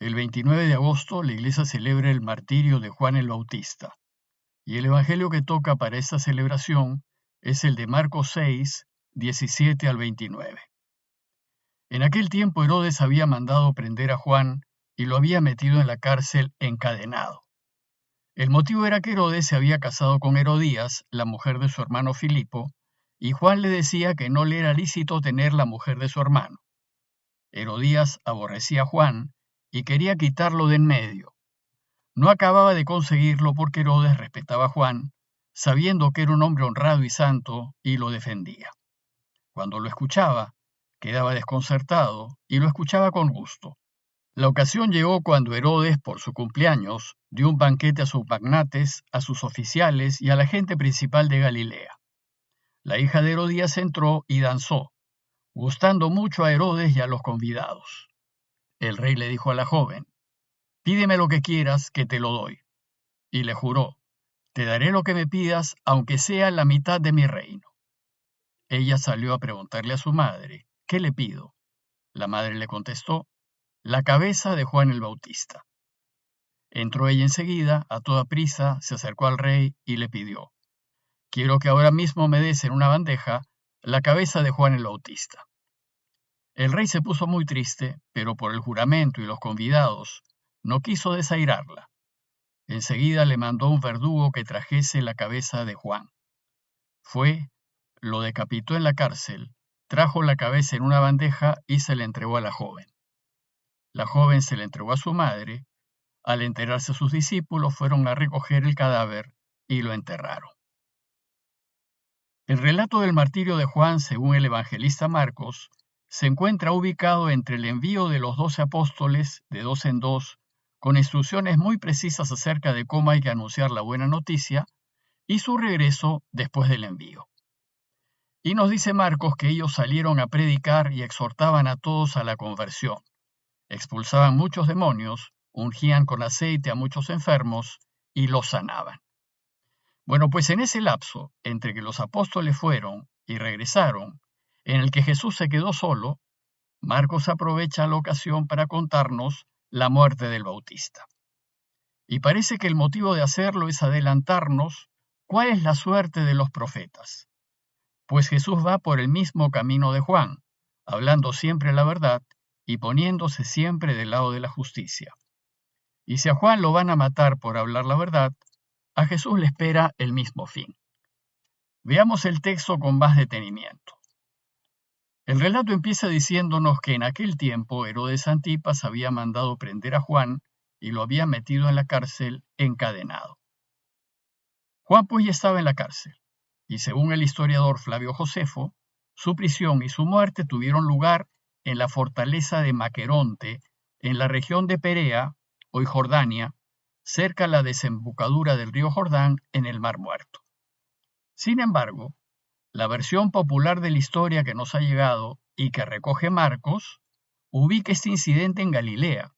El 29 de agosto la iglesia celebra el martirio de Juan el Bautista, y el evangelio que toca para esta celebración es el de Marcos 6, 17 al 29. En aquel tiempo Herodes había mandado prender a Juan y lo había metido en la cárcel encadenado. El motivo era que Herodes se había casado con Herodías, la mujer de su hermano Filipo, y Juan le decía que no le era lícito tener la mujer de su hermano. Herodías aborrecía a Juan y quería quitarlo de en medio. No acababa de conseguirlo porque Herodes respetaba a Juan, sabiendo que era un hombre honrado y santo, y lo defendía. Cuando lo escuchaba, quedaba desconcertado y lo escuchaba con gusto. La ocasión llegó cuando Herodes, por su cumpleaños, dio un banquete a sus magnates, a sus oficiales y a la gente principal de Galilea. La hija de Herodías entró y danzó, gustando mucho a Herodes y a los convidados. El rey le dijo a la joven: «Pídeme lo que quieras, que te lo doy». Y le juró: «Te daré lo que me pidas, aunque sea la mitad de mi reino». Ella salió a preguntarle a su madre: «¿Qué le pido?». La madre le contestó: «La cabeza de Juan el Bautista». Entró ella enseguida, a toda prisa, se acercó al rey y le pidió: «Quiero que ahora mismo me des en una bandeja la cabeza de Juan el Bautista». El rey se puso muy triste, pero por el juramento y los convidados no quiso desairarla. Enseguida le mandó un verdugo que trajese la cabeza de Juan. Fue, lo decapitó en la cárcel, trajo la cabeza en una bandeja y se la entregó a la joven. La joven se la entregó a su madre. Al enterarse sus discípulos, fueron a recoger el cadáver y lo enterraron. El relato del martirio de Juan, según el evangelista Marcos, se encuentra ubicado entre el envío de los 12 apóstoles, de 2 en 2, con instrucciones muy precisas acerca de cómo hay que anunciar la buena noticia, y su regreso después del envío. Y nos dice Marcos que ellos salieron a predicar y exhortaban a todos a la conversión. Expulsaban muchos demonios, ungían con aceite a muchos enfermos y los sanaban. Bueno, pues en ese lapso, entre que los apóstoles fueron y regresaron, en el que Jesús se quedó solo, Marcos aprovecha la ocasión para contarnos la muerte del Bautista. Y parece que el motivo de hacerlo es adelantarnos cuál es la suerte de los profetas. Pues Jesús va por el mismo camino de Juan, hablando siempre la verdad y poniéndose siempre del lado de la justicia. Y si a Juan lo van a matar por hablar la verdad, a Jesús le espera el mismo fin. Veamos el texto con más detenimiento. El relato empieza diciéndonos que en aquel tiempo Herodes Antipas había mandado prender a Juan y lo había metido en la cárcel encadenado. Juan pues ya estaba en la cárcel, y según el historiador Flavio Josefo, su prisión y su muerte tuvieron lugar en la fortaleza de Maqueronte, en la región de Perea, hoy Jordania, cerca a la desembocadura del río Jordán en el Mar Muerto. Sin embargo, la versión popular de la historia que nos ha llegado y que recoge Marcos, ubica este incidente en Galilea,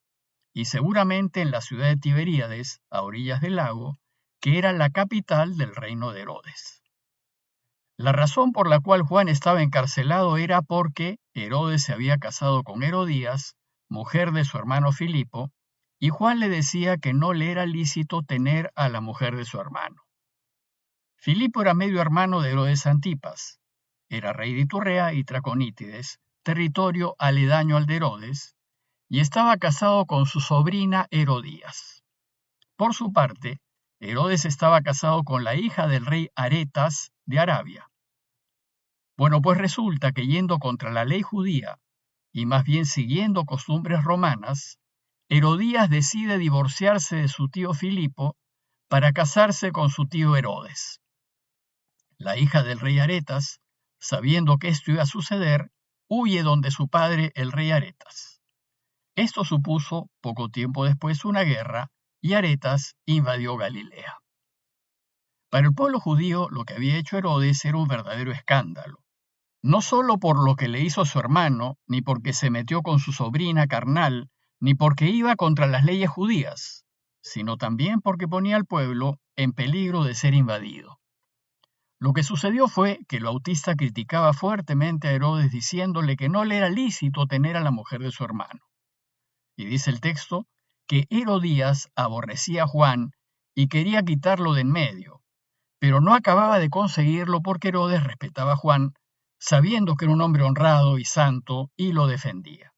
y seguramente en la ciudad de Tiberíades, a orillas del lago, que era la capital del reino de Herodes. La razón por la cual Juan estaba encarcelado era porque Herodes se había casado con Herodías, mujer de su hermano Filipo, y Juan le decía que no le era lícito tener a la mujer de su hermano. Filipo era medio hermano de Herodes Antipas, era rey de Iturrea y Traconítides, territorio aledaño al de Herodes, y estaba casado con su sobrina Herodías. Por su parte, Herodes estaba casado con la hija del rey Aretas de Arabia. Bueno, pues resulta que yendo contra la ley judía, y más bien siguiendo costumbres romanas, Herodías decide divorciarse de su tío Filipo para casarse con su tío Herodes. La hija del rey Aretas, sabiendo que esto iba a suceder, huye donde su padre, el rey Aretas. Esto supuso, poco tiempo después, una guerra, y Aretas invadió Galilea. Para el pueblo judío, lo que había hecho Herodes era un verdadero escándalo. No solo por lo que le hizo a su hermano, ni porque se metió con su sobrina carnal, ni porque iba contra las leyes judías, sino también porque ponía al pueblo en peligro de ser invadido. Lo que sucedió fue que el Bautista criticaba fuertemente a Herodes diciéndole que no le era lícito tener a la mujer de su hermano. Y dice el texto que Herodías aborrecía a Juan y quería quitarlo de en medio, pero no acababa de conseguirlo porque Herodes respetaba a Juan, sabiendo que era un hombre honrado y santo, y lo defendía.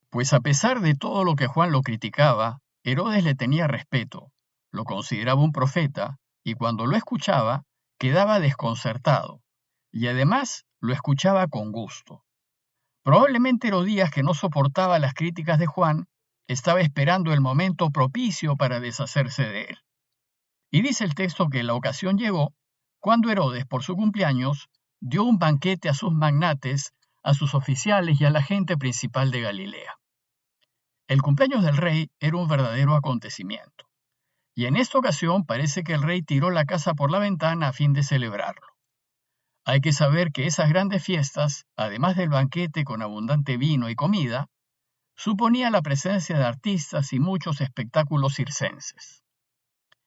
Pues a pesar de todo lo que Juan lo criticaba, Herodes le tenía respeto, lo consideraba un profeta, y cuando lo escuchaba, quedaba desconcertado, y además lo escuchaba con gusto. Probablemente Herodías, que no soportaba las críticas de Juan, estaba esperando el momento propicio para deshacerse de él. Y dice el texto que la ocasión llegó cuando Herodes, por su cumpleaños, dio un banquete a sus magnates, a sus oficiales y a la gente principal de Galilea. El cumpleaños del rey era un verdadero acontecimiento, y en esta ocasión parece que el rey tiró la casa por la ventana a fin de celebrarlo. Hay que saber que esas grandes fiestas, además del banquete con abundante vino y comida, suponía la presencia de artistas y muchos espectáculos circenses.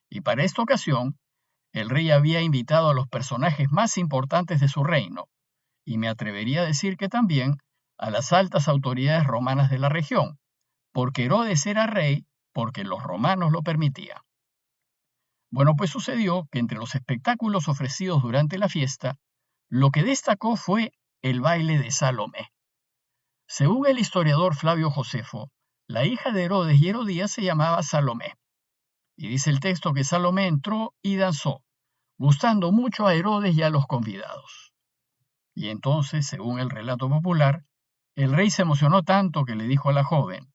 Y para esta ocasión, el rey había invitado a los personajes más importantes de su reino, y me atrevería a decir que también a las altas autoridades romanas de la región, porque Herodes era rey porque los romanos lo permitían. Bueno, pues sucedió que entre los espectáculos ofrecidos durante la fiesta, lo que destacó fue el baile de Salomé. Según el historiador Flavio Josefo, la hija de Herodes y Herodías se llamaba Salomé. Y dice el texto que Salomé entró y danzó, gustando mucho a Herodes y a los convidados. Y entonces, según el relato popular, el rey se emocionó tanto que le dijo a la joven: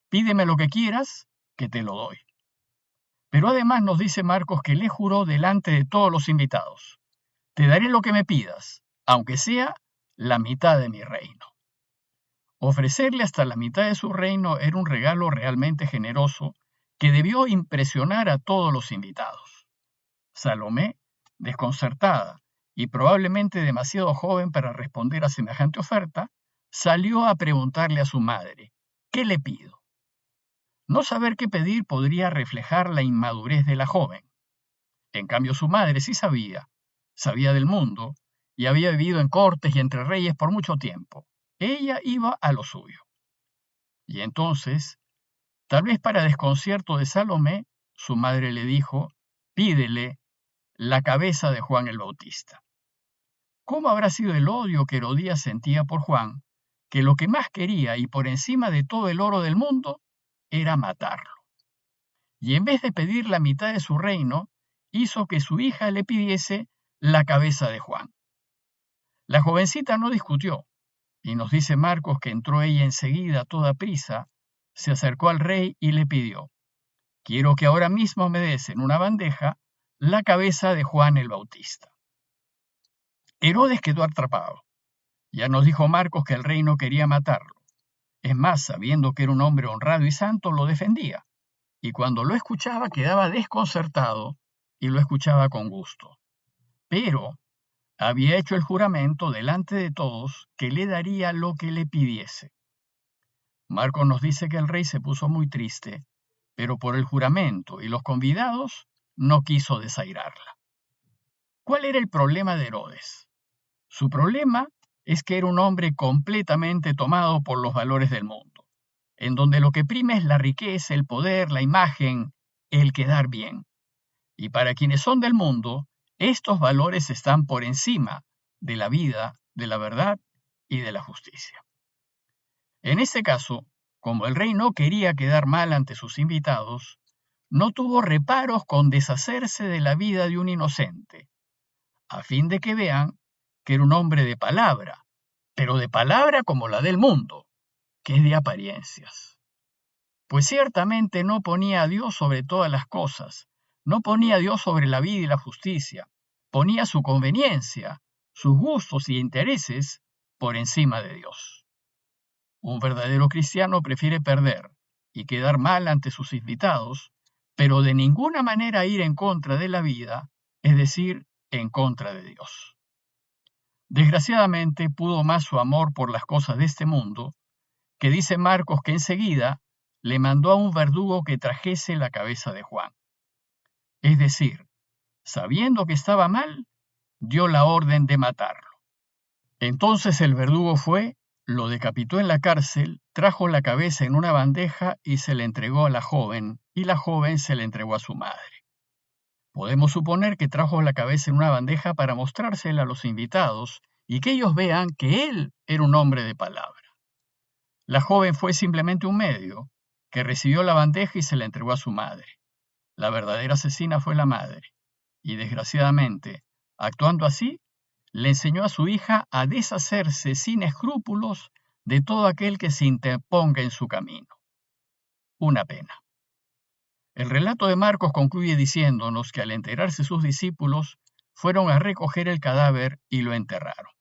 «Pídeme lo que quieras, que te lo doy». Pero además nos dice Marcos que le juró delante de todos los invitados: «Te daré lo que me pidas, aunque sea la mitad de mi reino». Ofrecerle hasta la mitad de su reino era un regalo realmente generoso que debió impresionar a todos los invitados. Salomé, desconcertada y probablemente demasiado joven para responder a semejante oferta, salió a preguntarle a su madre: «¿Qué le pido?». No saber qué pedir podría reflejar la inmadurez de la joven. En cambio, su madre sí sabía del mundo y había vivido en cortes y entre reyes por mucho tiempo. Ella iba a lo suyo. Y entonces, tal vez para desconcierto de Salomé, su madre le dijo: «Pídele la cabeza de Juan el Bautista». ¿Cómo habrá sido el odio que Herodías sentía por Juan, que lo que más quería y por encima de todo el oro del mundo era matarlo? Y en vez de pedir la mitad de su reino, hizo que su hija le pidiese la cabeza de Juan. La jovencita no discutió, y nos dice Marcos que entró ella enseguida a toda prisa, se acercó al rey y le pidió: «Quiero que ahora mismo me des en una bandeja la cabeza de Juan el Bautista». Herodes quedó atrapado. Ya nos dijo Marcos que el rey no quería matarlo. Es más, sabiendo que era un hombre honrado y santo, lo defendía. Y cuando lo escuchaba quedaba desconcertado y lo escuchaba con gusto. Pero había hecho el juramento delante de todos que le daría lo que le pidiese. Marcos nos dice que el rey se puso muy triste, pero por el juramento y los convidados no quiso desairarla. ¿Cuál era el problema de Herodes? Su problema es que era un hombre completamente tomado por los valores del mundo, en donde lo que prima es la riqueza, el poder, la imagen, el quedar bien. Y para quienes son del mundo, estos valores están por encima de la vida, de la verdad y de la justicia. En este caso, como el rey no quería quedar mal ante sus invitados, no tuvo reparos con deshacerse de la vida de un inocente, a fin de que vean que era un hombre de palabra, pero de palabra como la del mundo, que es de apariencias. Pues ciertamente no ponía a Dios sobre todas las cosas, no ponía a Dios sobre la vida y la justicia, ponía su conveniencia, sus gustos y intereses por encima de Dios. Un verdadero cristiano prefiere perder y quedar mal ante sus invitados, pero de ninguna manera ir en contra de la vida, es decir, en contra de Dios. Desgraciadamente pudo más su amor por las cosas de este mundo, que dice Marcos que enseguida le mandó a un verdugo que trajese la cabeza de Juan. Es decir, sabiendo que estaba mal, dio la orden de matarlo. Entonces el verdugo fue lo decapitó en la cárcel, trajo la cabeza en una bandeja y se le entregó a la joven, y la joven se le entregó a su madre. Podemos suponer que trajo la cabeza en una bandeja para mostrársela a los invitados y que ellos vean que él era un hombre de palabra. La joven fue simplemente un medio, que recibió la bandeja y se la entregó a su madre. La verdadera asesina fue la madre, y desgraciadamente, actuando así, le enseñó a su hija a deshacerse sin escrúpulos de todo aquel que se interponga en su camino. Una pena. El relato de Marcos concluye diciéndonos que al enterarse sus discípulos, fueron a recoger el cadáver y lo enterraron.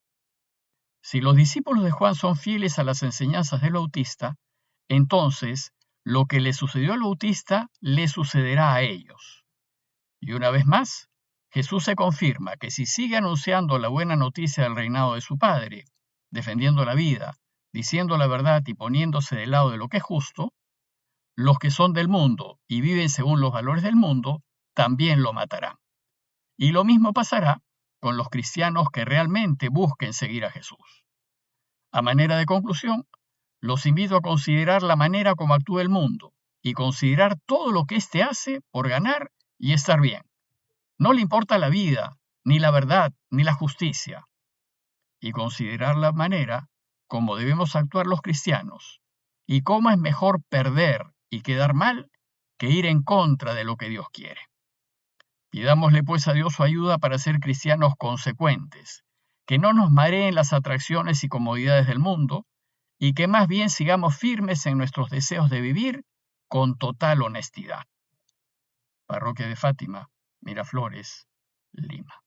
Si los discípulos de Juan son fieles a las enseñanzas del Bautista, entonces lo que le sucedió al Bautista le sucederá a ellos. Y una vez más, Jesús se confirma que si sigue anunciando la buena noticia del reinado de su Padre, defendiendo la vida, diciendo la verdad y poniéndose del lado de lo que es justo, los que son del mundo y viven según los valores del mundo, también lo matarán. Y lo mismo pasará con los cristianos que realmente busquen seguir a Jesús. A manera de conclusión, los invito a considerar la manera como actúa el mundo y considerar todo lo que éste hace por ganar y estar bien. No le importa la vida, ni la verdad, ni la justicia. Y considerar la manera como debemos actuar los cristianos y cómo es mejor perder y quedar mal que ir en contra de lo que Dios quiere. Pidámosle pues a Dios su ayuda para ser cristianos consecuentes, que no nos mareen las atracciones y comodidades del mundo, y que más bien sigamos firmes en nuestros deseos de vivir con total honestidad. Parroquia de Fátima, Miraflores, Lima.